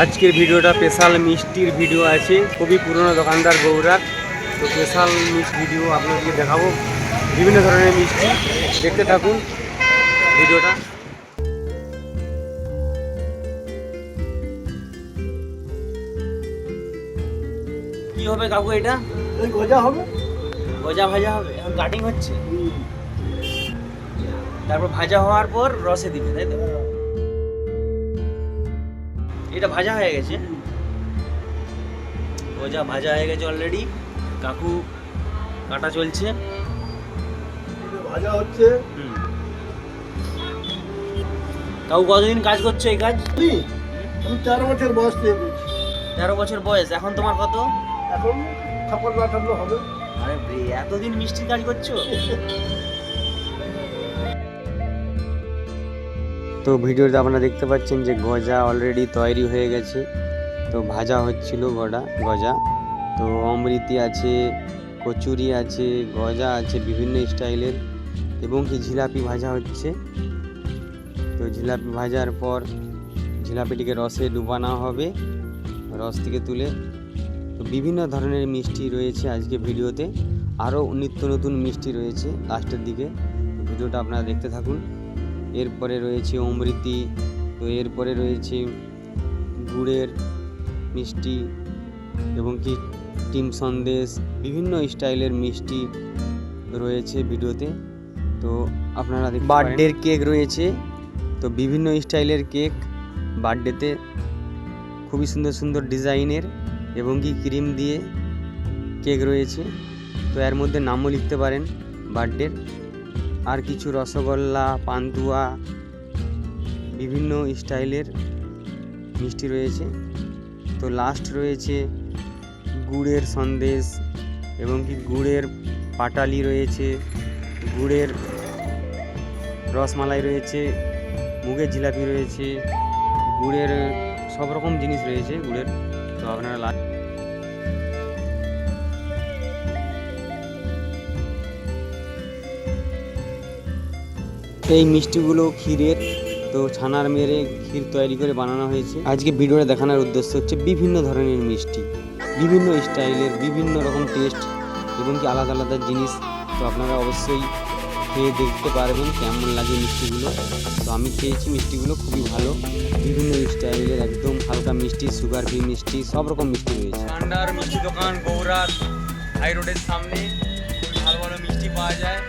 আজকের ভিডিওটা স্পেশাল মিষ্টির ভিডিও আছে, খুবই পুরনো দোকানদার গৌরার। তো স্পেশাল মিষ্টি ভিডিও আপনাদেরকে দেখাবো, বিভিন্ন ধরনের মিষ্টি। দেখতে থাকুন ভিডিওটা। কি হবে কাকু এটা? গজা হবে, গজা ভাজা হবে, এখন কাটিং হচ্ছে, তারপর ভাজা হওয়ার পর রসে দিবে, তাই তো? এটা ভাজা হয়ে গেছে, গজা ভাজা হয়ে গেছে অলরেডি। কাকু কাটা চলছে, ভাজা হচ্ছে। কাকু কতদিন কাজ করছো এই কাজ? আমি 4 বছর বয়স থেকে করছি। 13 বছর বয়স। এখন তোমার কত? এখন 56-58 হবে। আরে রে, এতদিন মিষ্টির কাজ করছো? তো ভিডিওতে আপনারা দেখতে পাচ্ছেন যে গজা অলরেডি তৈরি হয়ে গেছে। তো ভাজা হচ্ছিল গজা। তো অমৃতি আছে, কচুরি আছে, গজা আছে বিভিন্ন স্টাইলের, এবং কি জিলাপি ভাজা হচ্ছে। তো জিলাপি ভাজার পর জিলাপিটিকে রসে ডুবানো হবে, রস থেকে তুলে। তো বিভিন্ন ধরনের মিষ্টি রয়েছে আজকে ভিডিওতে, আরও নিত্য নতুন মিষ্টি রয়েছে লাস্টের দিকে। ভিডিওটা আপনারা দেখতে থাকুন। এরপরে রয়েছে অমৃতি, তো এরপরে রয়েছে গুড়ের মিষ্টি এবং কি ডিম সন্দেশ, বিভিন্ন স্টাইলের মিষ্টি রয়েছে ভিডিওতে। তো আপনারা বার্থডের কেক রয়েছে, তো বিভিন্ন স্টাইলের কেক বার্থডেতে, খুবই সুন্দর সুন্দর ডিজাইনের এবং কি ক্রিম দিয়ে কেক রয়েছে। তো এর মধ্যে নামও লিখতে পারেন বার্থডের। আর কিছু রসগোল্লা, পান্তুয়া, বিভিন্ন স্টাইলের মিষ্টি রয়েছে। তো লাস্ট রয়েছে গুড়ের সন্দেশ এবং কি গুড়ের পাটালি রয়েছে, গুড়ের রসমালাই রয়েছে, মুগের জিলাপি রয়েছে, গুড়ের সব রকম জিনিস রয়েছে গুড়ের। তো আপনারা এই মিষ্টিগুলো ক্ষীরের, তো ছানার মেরে ক্ষীর তৈরি করে বানানো হয়েছে। আজকে ভিডিওটা দেখানোর উদ্দেশ্য হচ্ছে বিভিন্ন ধরনের মিষ্টি, বিভিন্ন স্টাইলের, বিভিন্ন রকম টেস্ট এবং কি আলাদা আলাদা জিনিস। তো আপনারা অবশ্যই খেয়ে দেখতে পারবেন কেমন লাগে মিষ্টিগুলো। তো আমি খেয়েছি, মিষ্টিগুলো খুবই ভালো, বিভিন্ন স্টাইলের, একদম হালকা মিষ্টি, সুগার ফ্রি মিষ্টি, সব রকম মিষ্টি রয়েছে। ভান্ডার মিষ্টি দোকান গৌরার, হাই রোডের সামনে ভালো ভালো মিষ্টি পাওয়া যায়।